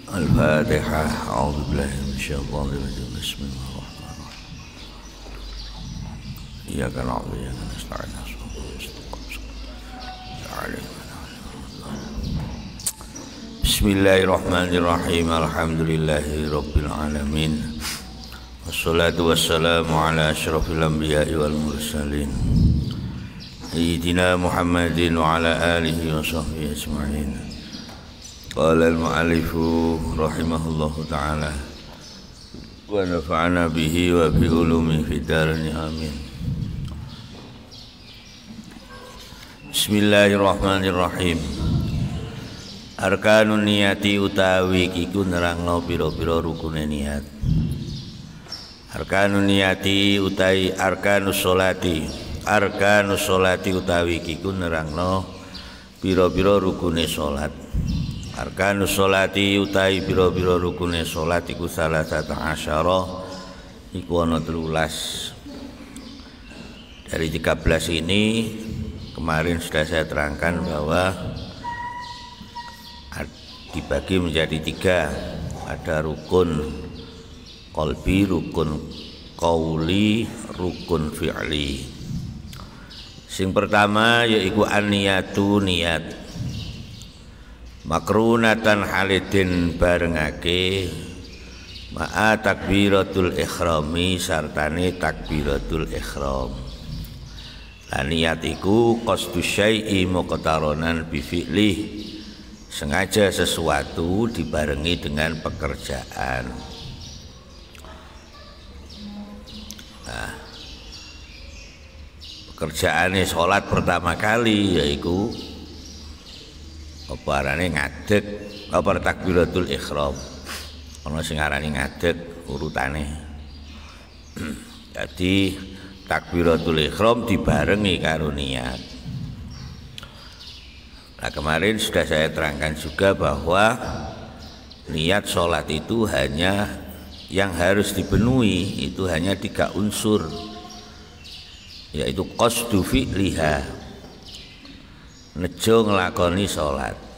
Al-Fatihah. A'udzubillahi minasyaitonir rajim. Bismillahirrahmanirrahim. Iyyaka na'budu wa iyyaka nasta'in. Bismillahirrahmanirrahim. Alhamdulillahi rabbil alamin. Wassalatu wassalamu ala asyrafil anbiya'i wal mursalin. Sayyidina Muhammadin wa ala alihi wa sahbihi ajma'in. Qala al-mu'allifu rahimahullahu ta'ala wa nafa'ana bihi wa bi ulumi fid dharain amin. Bismillahirrahmanirrahim. Arkanun niyati utawi iku nerangno pira-pira rukune niat. Arkanun niyati utawi arkanus sholati. Arkanus sholati utawi iku nerangno pira-pira rukune salat. Arkanus sholati utawi pira-pira rukune salat iku salah satu asyara iku ana 13. Dari 13 ini kemarin sudah saya terangkan bahwa dibagi menjadi 3. Ada rukun qalbi, rukun qauli, rukun fi'li. Sing pertama yaiku an-niyatu, niat. Makrunatan halidin barengake ma'a takbiratul ikhrami sartane takbiratul ikhram. Lah niat iku qasdu syai'i muqtaronan bi fi'lih, sengaja sesuatu dibarengi dengan pekerjaan. Nah, pekerjaane salat pertama kali yaiku apa arane ngadeg, apa takbiratul ikhram. Ana sing arane ngadeg urutane. Jadi takbiratul ikhram dibarengi karo niat. Nah, kemarin sudah saya terangkan juga bahwa niat sholat itu hanya yang harus dipenuhi itu hanya 3 unsur, yaitu qasdu fi'liha, nejo nglakoni sholat.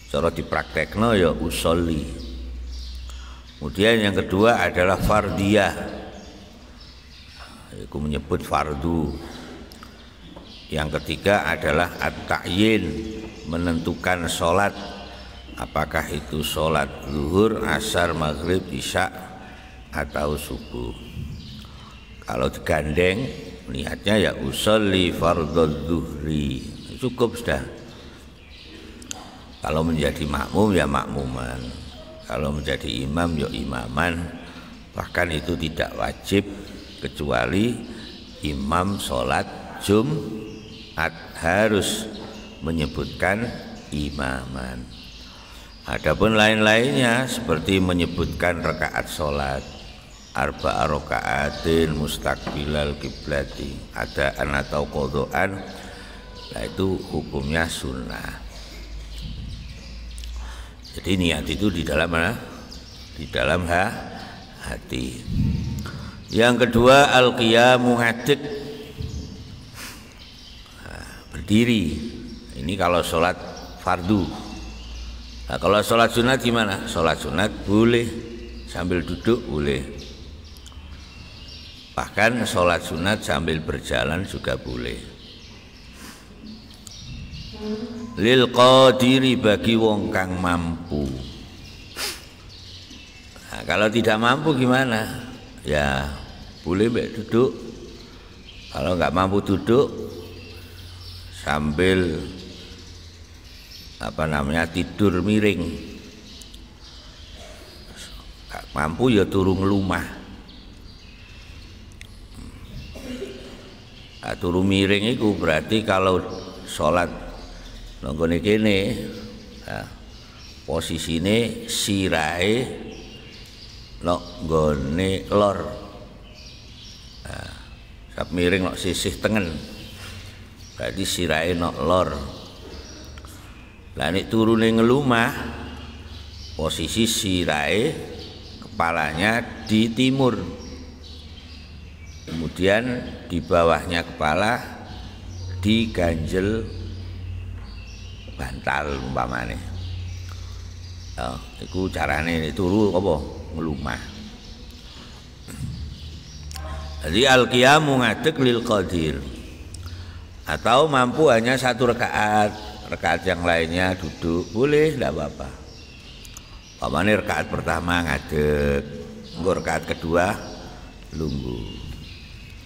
Cara dipraktekno ya usolli. Kemudian yang kedua adalah fardiyah, yaitu menyebut fardu. Yang ketiga adalah at-ta'yin, menentukan sholat, apakah itu sholat zuhur, asar, maghrib, isya atau subuh. Kalau digandeng niatnya ya usolli fardhu zuhri, cukup sudah. Kalau menjadi makmum ya makmuman, kalau menjadi imam ya imaman. Bahkan itu tidak wajib kecuali imam sholat Jumat harus menyebutkan imaman. Adapun lain-lainnya seperti menyebutkan rakaat sholat arba'a raka'atin mustaqbilal kiblati, adaan atau qodhoan, nah itu hukumnya sunnah. Jadi niat itu di dalam mana? Di dalam hati. Yang kedua al-qiyamu, ngadeg, berdiri. Ini kalau sholat fardu. Nah, kalau sholat sunat gimana? Sholat sunat boleh sambil duduk, boleh. Bahkan sholat sunat sambil berjalan juga boleh. Lil qadiri, bagi wong kang mampu. Nah, kalau tidak mampu gimana? Ya boleh duduk. Kalau nggak mampu duduk sambil tidur miring. Gak mampu ya turu nglumah. Nah, turu miring itu berarti kalau sholat nonggone kene, nah, posisine sirahe nonggone lor. Nah, sap miring nok sisih tengen. Berarti sirahe nok lor. Lah nek turune ngelumah, posisi sirahe kepalanya di timur. Kemudian di bawahnya kepala diganjel bantal umpamane. Ya, iku carane turu apa nglumah. Jadi al-qiyamu ngadeg lil qadir. Atau mampu hanya satu rakaat, rakaat yang lainnya duduk, boleh, tidak apa-apa. Pamane rakaat pertama ngadeg, engko rakaat kedua lungguh.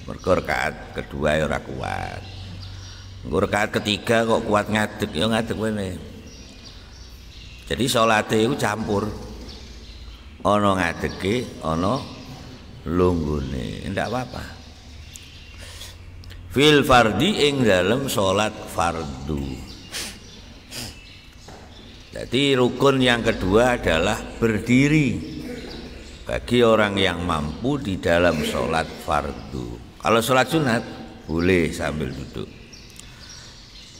Mergo rakaat kedua ya ora kuat. Engko rakaat ketiga kok kuat ngadeg, ya ngadeg meneh. Jadi salate iku campur. Ana ngadege, ana lunggune, ndak apa-apa. Fil fardi ing dalem salat fardu. Jadi rukun yang kedua adalah berdiri bagi orang yang mampu di dalam salat fardu. Kalau salat sunat boleh sambil duduk.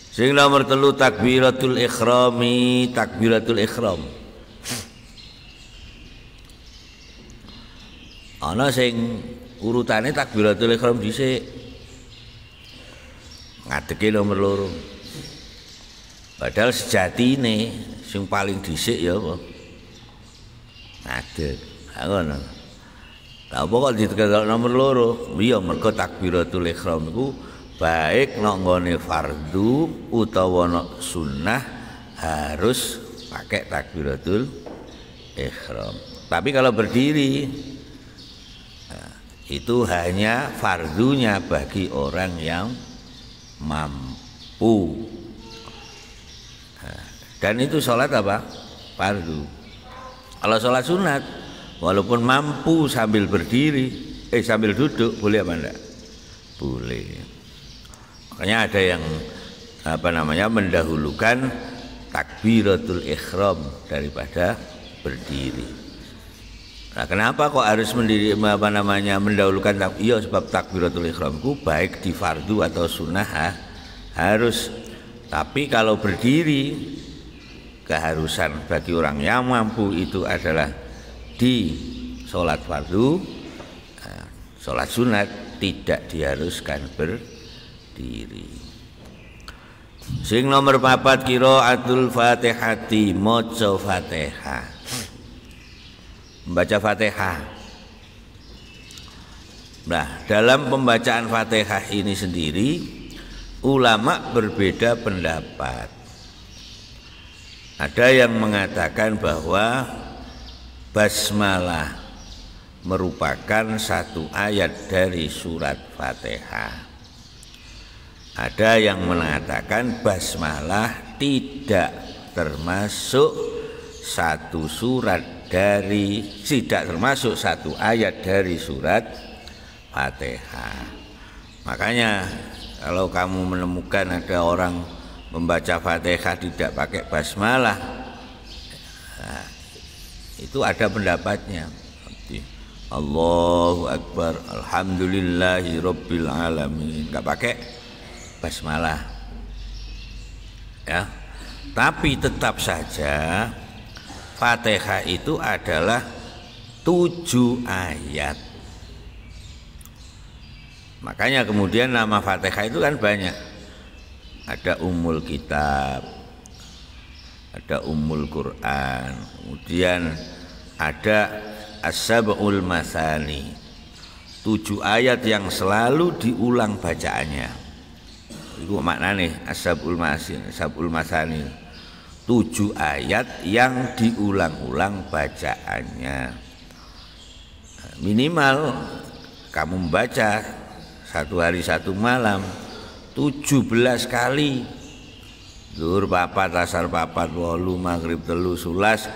Sing nomor 3 takbiratul ikhrami, takbiratul ikhram. Ana sing urutane takbiratul ikhram dhisik. Ngadege nomor 2. Padahal sejatine sing paling dhisik ya apa? Ngadeg. Ha ngono. Lah apa kok ditekel nomor 2? Iya mergo takbiratul ikhram iku baik nek nggone fardu utawa nek sunnah harus pakai takbiratul ikhram. Tapi kalau berdiri itu hanya fardunya bagi orang yang mampu. Dan itu sholat apa? Fardu. Kalau sholat sunat, walaupun mampu sambil berdiri, sambil duduk, boleh apa enggak? Boleh. Makanya ada yang mendahulukan takbiratul ikhram daripada berdiri. Nah, kenapa kok harus mendahulukan iya sebab takbiratul ihramku baik di fardu atau sunnah harus. Tapi kalau berdiri keharusan bagi orang yang mampu itu adalah di sholat fardu, sholat sunat tidak diharuskan berdiri. Sing nomor 4 qiraatul Fatihati, maca Fatihah. Membaca Fatihah. Nah, dalam pembacaan Fatihah ini sendiri ulama berbeda pendapat. Ada yang mengatakan bahwa basmalah merupakan satu ayat dari surat Fatihah. Ada yang mengatakan basmalah tidak termasuk satu ayat dari surat Fatihah. Makanya kalau kamu menemukan ada orang membaca Fatihah tidak pakai basmalah, nah, itu ada pendapatnya. Allahu Akbar, alhamdulillahi rabbil alamin, enggak pakai basmalah. Ya. Tapi tetap saja Fatihah itu adalah 7 ayat. Makanya kemudian nama Fatihah itu kan banyak. Ada Ummul Kitab, ada Ummul Quran, kemudian ada As-Sab'ul Masani, 7 ayat yang selalu diulang bacaannya. Itu maknanya As-Sab'ul Masani, 7 ayat yang diulang-ulang bacaannya. Minimal kamu membaca satu hari satu malam 17 kali. Zuhur 4, asar 4, 8, maghrib 3, sulas,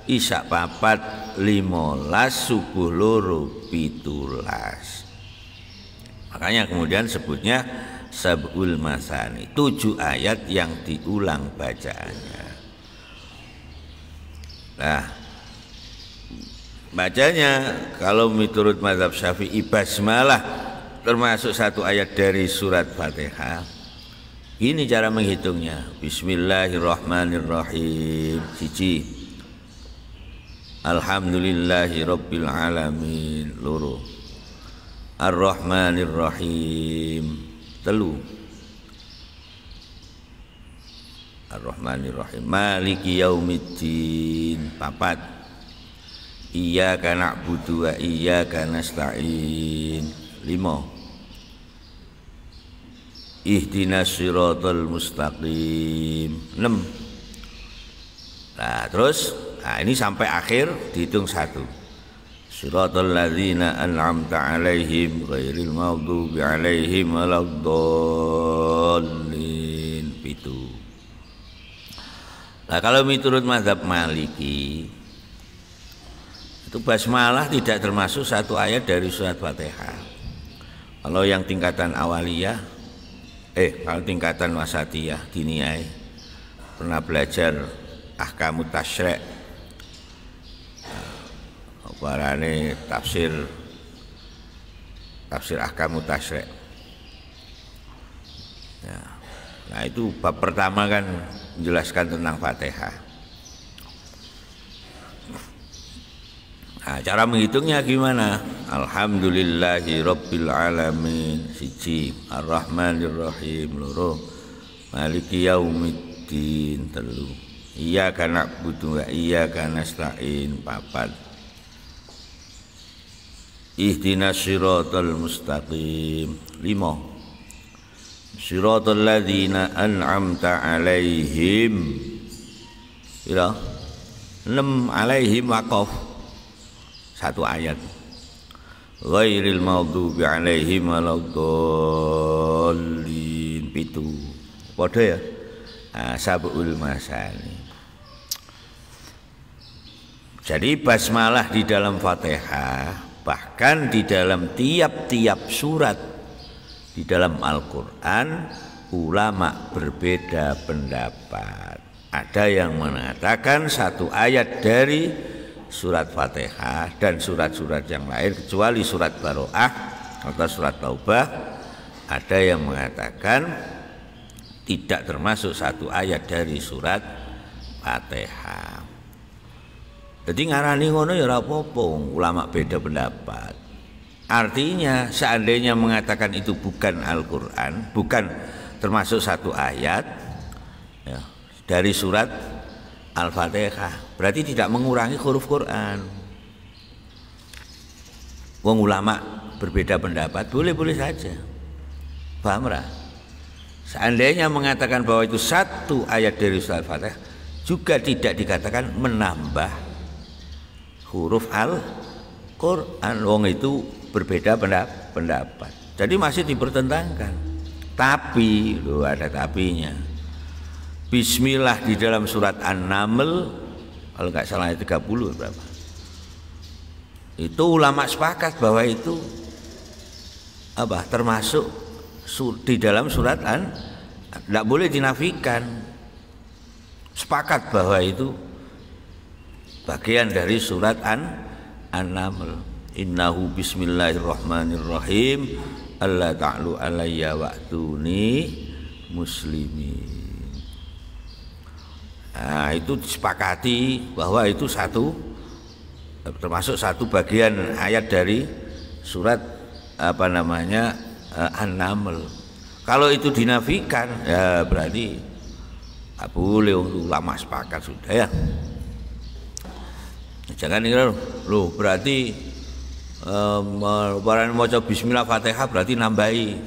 isya 4, 15, subuh 2, 17. Makanya kemudian sebutnya Sab'ul Masani, 7 ayat yang diulang bacaannya. Nah, bacanya kalau menurut mazhab Syafi'i basmalah termasuk satu ayat dari surat Fatihah. Ini cara menghitungnya. Bismillahirrahmanirrahim. 1. Alhamdulillahi rabbil alamin. 2. Ar-Rahmanirrahim. 3. Ar-Rahmanir-Rahim. Maliki yaumiddin. Papat. Iyyaka na'budu wa iyyaka nasta'in. 5. Ihdinas siratal mustaqim. 6. Nah, terus ini sampai akhir dihitung 1. Siratal ladzina an'amta 'alaihim ghairil maghdubi 'alaihim waladdallin. Itu. Nah, kalau menurut mazhab Maliki itu basmalah tidak termasuk satu ayat dari surat Fatihah. Kalau yang tingkatan awaliyah, kalau tingkatan wasatiyah diniyah pernah belajar ahkamut tasyri', warane tafsir ahkamut tasyri'. Ya. Nah, itu bab pertama kan menjelaskan tentang Fatihah. Nah, cara menghitungnya gimana? Alhamdulillahi rabbil alamin. 1. Ar-Rahmanir-Rahim. 2. Maliki yaumiddin. 3. Iyyaka na'budu wa iyyaka nasta'in. 4. Ihdinas siratal mustaqim. 5. Siratal ladzina an'amta 'alaihim. 6. Alaihim waqaf. 1 ayat. Ghairil maghdubi 'alaihim waladdallin. 7. Padha ya. Sab'ul masani. Jadi basmalah di dalam Fatihah, bahkan di dalam tiap-tiap surat di dalam Al-Quran, ulama berbeda pendapat. Ada yang mengatakan 1 ayat dari surat Fatihah dan surat-surat yang lain kecuali surat Baro'ah atau surat Taubah. Ada yang mengatakan tidak termasuk 1 ayat dari surat Fatihah. Jadi ngarani ngono ya ora apa-apa, ulama beda pendapat. Artinya seandainya mengatakan itu bukan Al-Quran, bukan termasuk 1 ayat ya, dari surat Al-Fatihah, berarti tidak mengurangi huruf Quran. Wong ulama berbeda pendapat, boleh-boleh saja. Paham ra? Seandainya mengatakan bahwa itu 1 ayat dari surat Al-Fatihah, juga tidak dikatakan menambah huruf Al-Quran. Wong itu berbeda pendapat. Jadi masih dipertentangkan. Tapi, ada tapinya. Bismillah di dalam surat An-Naml, kalau nggak salah 30 berapa? Itu ulama sepakat bahwa itu termasuk di dalam surat tidak boleh dinafikan. Sepakat bahwa itu bagian dari surat An-Naml. Innahu bismillahirrahmanirrahim. Alla ta'lu alayya wa'tuni muslimin. Nah, itu disepakati bahwa itu termasuk 1 bagian ayat dari surat An-Naml. Kalau itu dinafikan ya berarti tak boleh. Ulama sepakat sudah ya. Jangan kira loh berarti orang maca bismillah Fatihah berarti nambahi.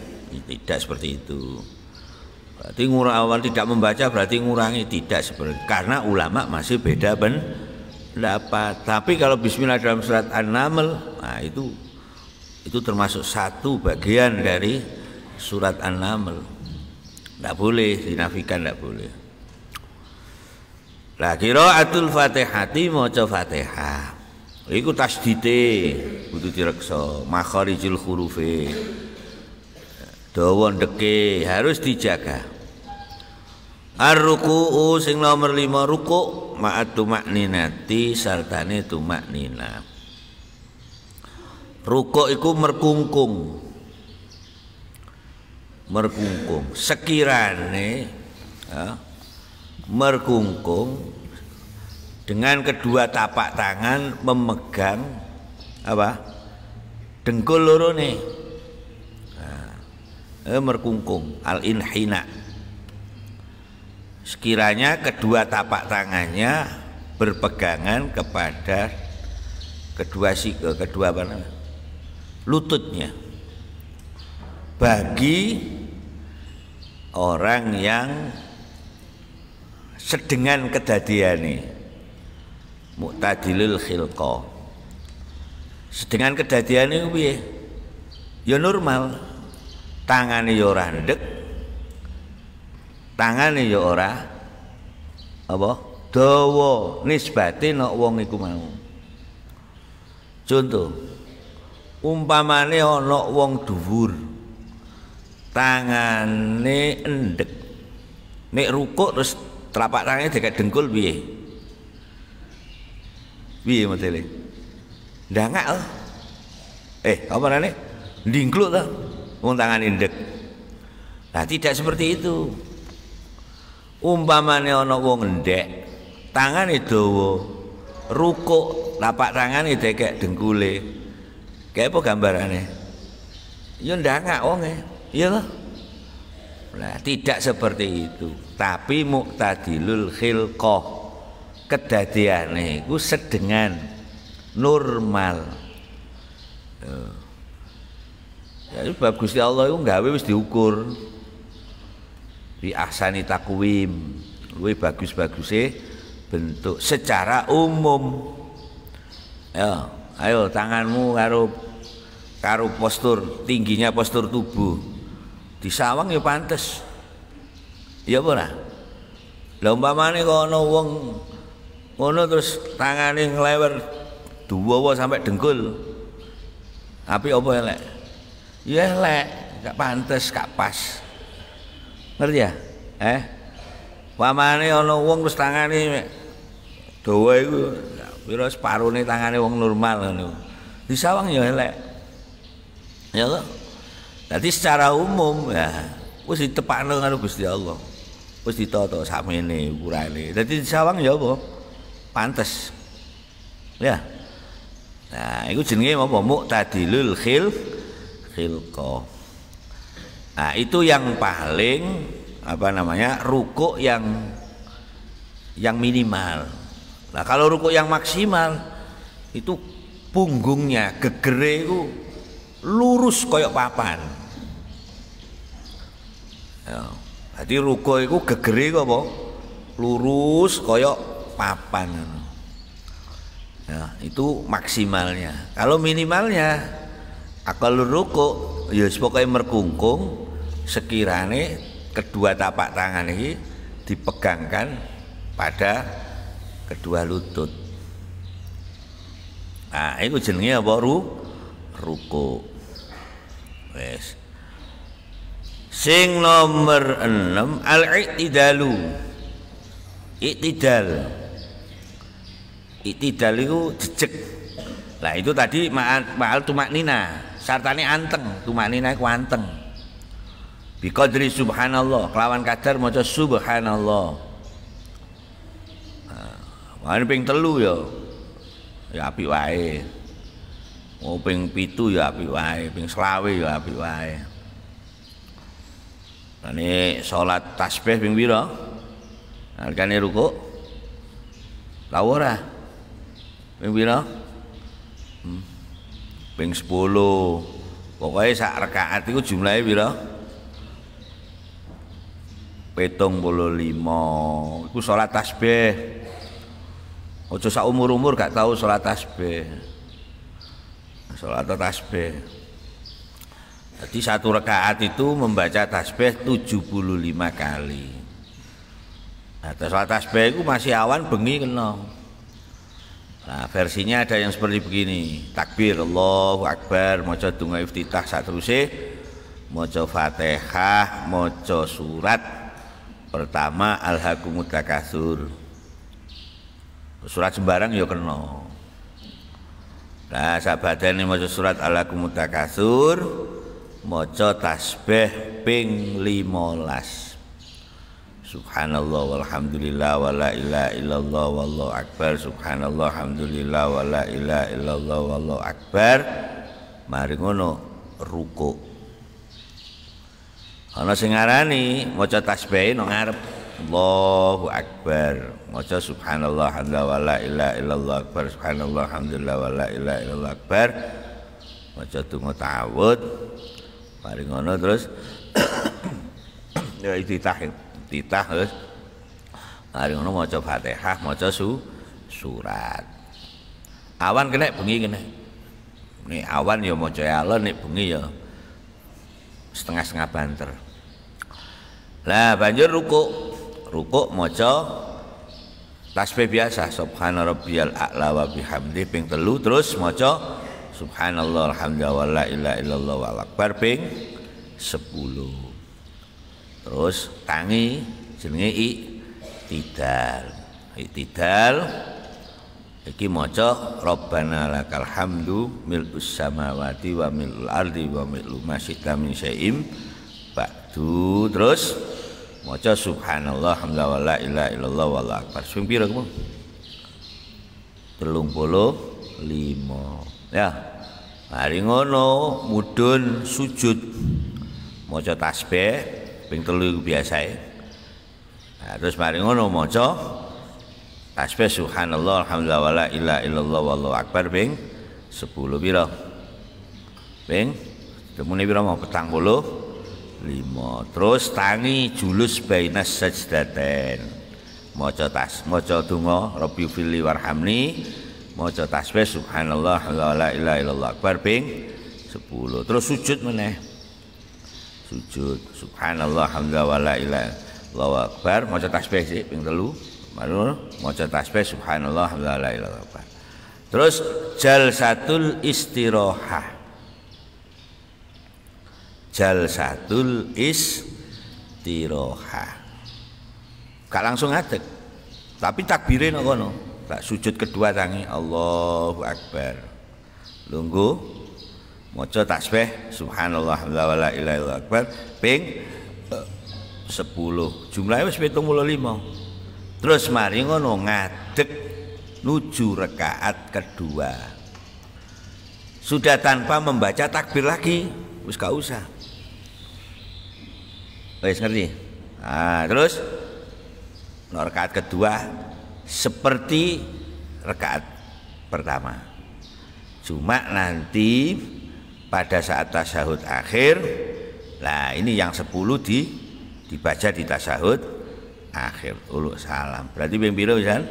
Tidak seperti itu. Berarti awal tidak membaca berarti ngurangi, tidak seperti. Karena ulama masih beda pendapat. Tapi kalau bismillah dalam surat An-Naml, nah itu termasuk 1 bagian dari surat An-Naml. Tidak boleh dinafikan, tidak boleh. Lah qiraatul Fatihati maca Fatihah. Iku tasdite kudu direksa, makharijul hurufe. Dawa ndeke harus dijaga. Ar-ruku'u sing nomor 5 ruku' ma'at tumakninati sartane tumaknina. Ruku' iku merkungkung. Sekirane merkungkung dengan kedua tapak tangan memegang dengkul lorone. Merkungkung al-inhina. sekiranya kedua tapak tangannya berpegangan kepada kedua lututnya. Bagi orang yang sedengan kedadiane mu'tadilul khilqah. Sedengan kedadiane piye? Ya normal. Tangane ya ora ndek. Tangane ya ora apa? Dawa nisbate nek wong iku mau. Contoh, umpamane ana wong dhuwur, tangane endek, nek rukuk terus telapak tangannya dekat dengkul piye? Piye modele? Ndangak loh. Apa namanya? Ndingkluk loh, wong tangan endek. Nah, tidak seperti itu. Umpamane ana wong endek, tangane dawa, rukuk lapak tangan itu kayak dengkule, kayak apa gambarannya? Ya ndangak wonge, iya loh. Nah, tidak seperti itu, tapi muqtadilul khilqah, kedadiane iku sedengan normal. Ya sebab Gusti Allah iku gawe wis diukur bi ahsani takwim, luwih bagus-baguse bentuk secara umum. Ya, ayo tanganmu karo postur tingginya postur tubuh disawang ya pantes. Ya apa ora? Lah umpamane kok ana wong ngono terus tangane nglewer dawa sampai dengkul. Apik apa elek? Ya elek, gak pantes, gak pas. Ngerti ya? Umpamane ana wong terus tangane dawa iku pira separone tangane wong normal ngono. Disawang ya elek. Ya lho. Dadi secara umum ya wis ditepakno karo Gusti Allah. Wis ditata sakmene ukurane. Dadi disawang ya apa? Pantes. Ya. Nah, iku jenenge apa? Muqtadilul khilqah. Nah, itu yang paling apa namanya? Rukuk yang minimal. Nah, kalau rukuk yang maksimal itu punggungnya gegere itu lurus koyok papan. Ya, jadi rukuk itu gegere apa? Lurus koyok papan. Ya, itu maksimalnya. Kalau minimalnya akal rukuk ya pokoknya merkungkung sekiranya kedua tapak tangan ini dipegangkan pada kedua lutut. Nah, itu jenenge apa? Ruku. Wes. Sing nomor 6 al-i'tidalu. I'tidal. I'tidal itu jejeg. Lah itu tadi ma'al tumaknina. Sartane anteng, tumaknina iku anteng. Bi qadri subhanallah, kelawan kadar maca subhanallah. Ini ping 3 ya apik wae. Oh ping 7 ya apik wae, ping 20 ya apik wae. Ini salat tasbih ping pira? Hargane rukuk. Lah ora. Ping pira? Ping 10. Pokoke sak rakaat iku jumlahe pira? 75. Iku salat tasbih. Ojo sak umur-umur gak tahu salat tasbih. Salat tasbih. Jadi satu rakaat itu membaca tasbih 75 kali. Nah, salat tasbih itu masih awan bengi kena. Nah, versinya ada yang seperti begini. Takbir Allahu Akbar, maca donga iftitah saterusé, maca Fatihah, maca surat pertama Alhaakumut Takatsur. Surat sembarang ya kena. Nah, sabadane maca surat Alhaakumut Takatsur, maca tasbih ping 15. Subhanallah walhamdulillah wala ilaha illallah wallahu akbar. Subhanallah alhamdulillah wala ilaha illallah wallahu akbar. Mari ngono ruku. Ana sing ngarani maca tasbih nang ngarep. Allahu akbar. Maca subhanallah hamdalillah wa la ilaha illallah akbar. Subhanallah hamdalillah wa la ilaha illallah akbar. Maca donga ta'awudz. Mari ngono terus ya titah terus mari ngono maca Fatihah, maca surat. Awan kena bengi kena. Nek awan ya maca alon, nek bengi ya setengah-setengah banter. Lah banjur rukuk maca tasbih biasa subhana rabbiyal a'la wa bihamdi ping 3 terus maca subhanallah alhamdulillah wa la ilaha illallah wal akbar ping 10. Terus tangi jenenge iktidal iki maca rabbana lakal hamdu mil'us samawati wa mil'ul ardi wa mil'u ma syi'ta min syai'in ba'du. Terus maca subhanallah alhamdulillah wa la ilaha illallah wal akbar sing pira kamu 35 ya. Mari ngono mudhun sujud maca tasbih ping 3 biasae. Nah, terus mari ngono maca tasbih subhanallah alhamdulillah wa la ilaha illallah wallahu akbar ping 10 pira? Ping temune pira mau 45. Terus tangi julus bainas sajdaten. Maca donga rabbi fili warhamni, maca tasbih subhanallah la ilaha illallah akbar ping 10. Terus sujud meneh. Sujud subhanallah alhamdulillah la ilaha illallah akbar, maca tasbih sih ping 3. Baru maca tasbih subhanallah alhamdulillah la ilaha illallah. Terus jalsatul istirahah. Jalsatul istirahah. Gak langsung ngadeg. Tapi takbire nang kono. Tak sujud kedua tangi Allahu akbar. Lungguh maca tasbih subhanallah la ilaha illallah akbar ping 10. Jumlahnya wis 75. Terus mari ngono ngadeg nuju rakaat kedua. Sudah tanpa membaca takbir lagi, wis gak usah. Wis ngerti? Nah, terus rakaat kedua seperti rakaat pertama. Cuma nanti pada saat tasyahud akhir, nah ini yang 10 dibaca di tasyahud akhir. Uluk salam. Berarti ping pira pisan?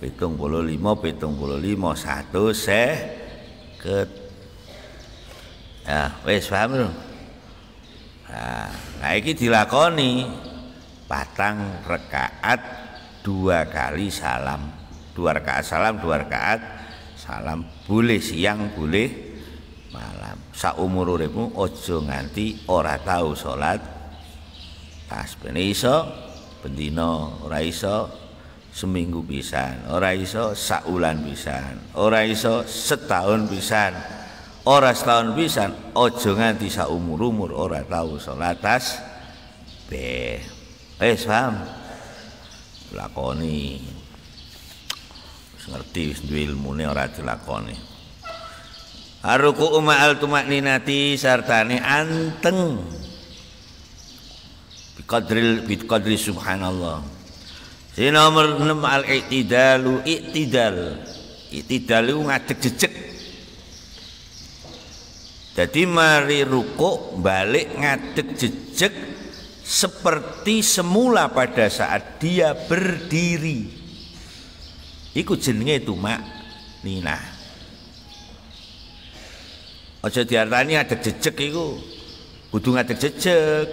75 1 seket. Ya, wis paham lho. Nah, iki dilakoni 4 rakaat 2 kali salam. 2 rakaat salam, 2 rakaat salam. Boleh siang, boleh malam. Saumur uripmu aja nganti ora tau salat tasbih. Iso bendina, ora iso seminggu pisan, ora iso saulan pisan, ora iso setahun pisan. Ora setahun pisan, aja nganti saumur-umur ora tau salat tasbih. Wis paham? Lakoni. Wis ngerti, wis duwe ilmune ora dilakoni. Aruku ma'al tumakninati sartane anteng. Biqadri subhanallah. Sing nomor 6 al-i'tidalu i'tidal. I'tidal iku ngadeg jejeg. Jadi mari rukuk balik ngadeg jejeg seperti semula pada saat dia berdiri. Iku jenenge tumakninah. Aja diartani ngadeg jejeg iku kudu ngadeg jejeg.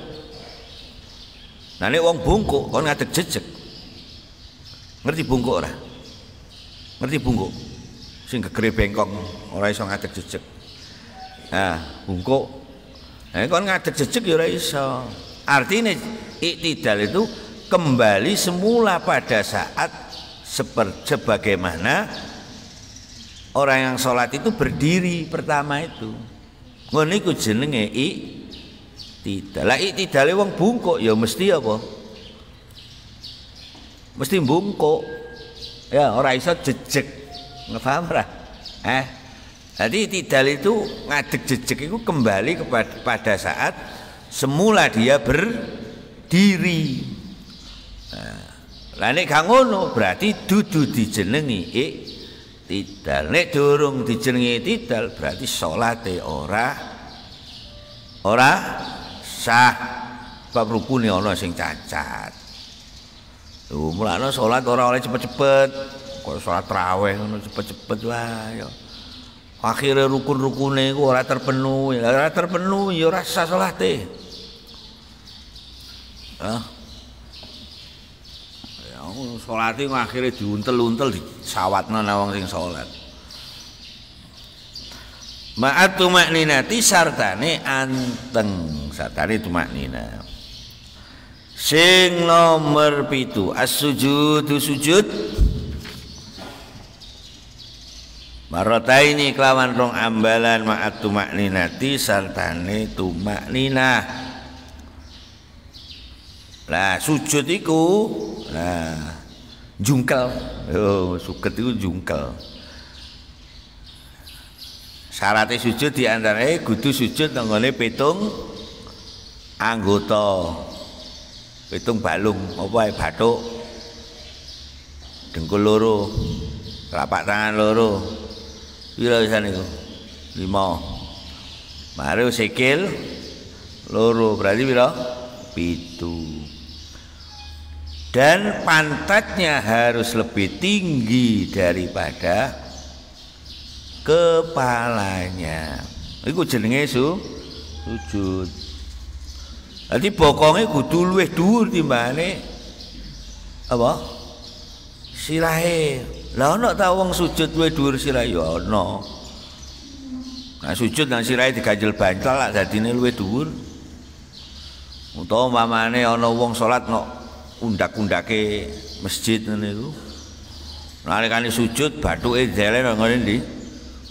Nah nek wong bungkuk kon ngadeg jejeg. Ngerti bungkuk ora? Ngerti bungkuk? Sing gegere bengkong ora iso ngadeg jejeg. Nah, bungkuk. Nah, kon ngadeg jejeg ya ora iso. Artinya iktidal itu kembali semula pada saat sebagaimana orang yang sholat itu berdiri pertama itu. Ngono iku jenenge iktidal. Lah iktidale wong bungkuk ya mesti apa? Mesti bungkuk. Ya ora iso jejeg. Ngefaham ora? Jadi iktidal itu ngadeg jejeg itu kembali pada saat semula dia berdiri. Nah, Lah nek gak ngono berarti dudu dijenengi i'tidal. Nek durung dijenengi i'tidal berarti salate ora sah. Bab rukune ana sing cacat. Lho mulane salat ora oleh cepet-cepet. Kok salat tarawih ngono cepet-cepet wae ya. Akhire rukun-rukune iku ora terpenuhi. Ora terpenuhi ya ora sah salate. Salat iku akhire diuntel-untel disawatno nang wong sing salat. Ma'at tumakninati sartane anteng, sartane tumaknina. Sing nomor 7 as-sujudu sujud marataini kelawan rong ambalan ma'at tumakninati sartane tumakninah. Lah sujud iku jungkel. Suket iku jungkel. Syaratnya sujud diantaranya kudu sujud nanggone pitung anggota, pitung balung, apa bathuk, dengkul loro, telapak tangan loro, pira pisan niku? 5. Mari sikil loro, berarti pira? 7. Dan pantatnya harus lebih tinggi daripada kepalanya. Iku jenenge sujud. Dadi bokonge kudu luwih dhuwur timbangane apa? Sirahe. Lah ana ta wong sujud luwih dhuwur sirahe ya ana. Nah sujud nang sirahe diganjel bantal lak dadine luwih dhuwur. Utawa mamane ana wong salat nok undak-undake masjid ngene iku. Nalikane sujud bathuke jele nang ngene ndi?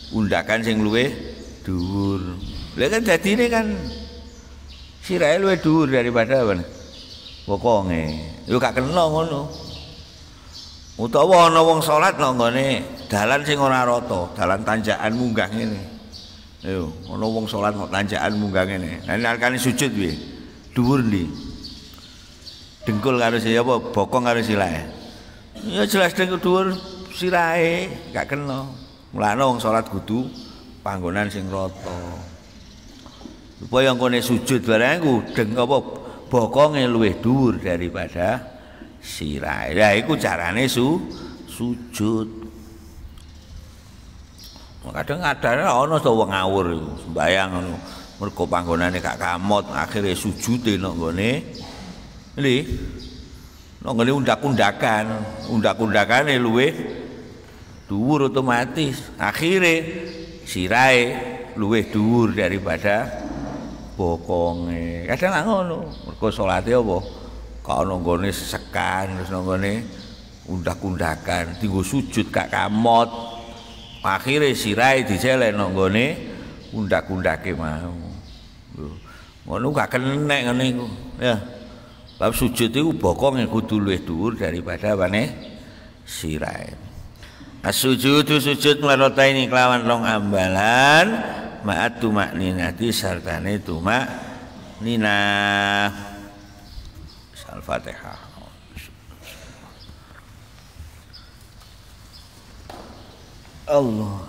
Undakan sing luwih dhuwur. Lha kan dadine kan sirahe luwih dhuwur daripada apa? Bokonge. Yo gak kena ngono. Utawa ana wong salat nang ngene dalan sing ora rata, dalan tanjakan munggah ngene. Yo, ana wong salat kok tanjakan munggah ngene. Lah nalikane sujud piye? Dhuwur ndi? Dengkul karo sira apa bokong karo sirahe. Ya jelas dengkul dhuwur sirahe gak kena. Mulane wong salat kudu panggonan sing rata. Supaya ngene sujud barang iku deng apa bokonge luwih dhuwur daripada sirahe. Lah iku carane sujud. Kadang-kadang ana to wong ngawur iku sembayang ngono. Mergo panggonane gak kamot akhire sujude nang ngene nggone undak-undakane luwih dhuwur otomatis. Akhire sirahe luwih dhuwur daripada bokonge. Kadang ngono. Mergo salate apa? Kok ana nggone sekan terus nang ngene undak-undakan, dienggo sujud gak kamot. Akhire sirahe dicelek nang ngene undak-undake mau. Ngono gak kenek ngene iku. Ya. Bab sujud itu bokonge kudu luwih dhuwur daripada apane sirahe. As-sujudu sujud marataini kelawan rong ambalan ma'at tumakninati sartane tumakninah. Al-Fatihah. Allah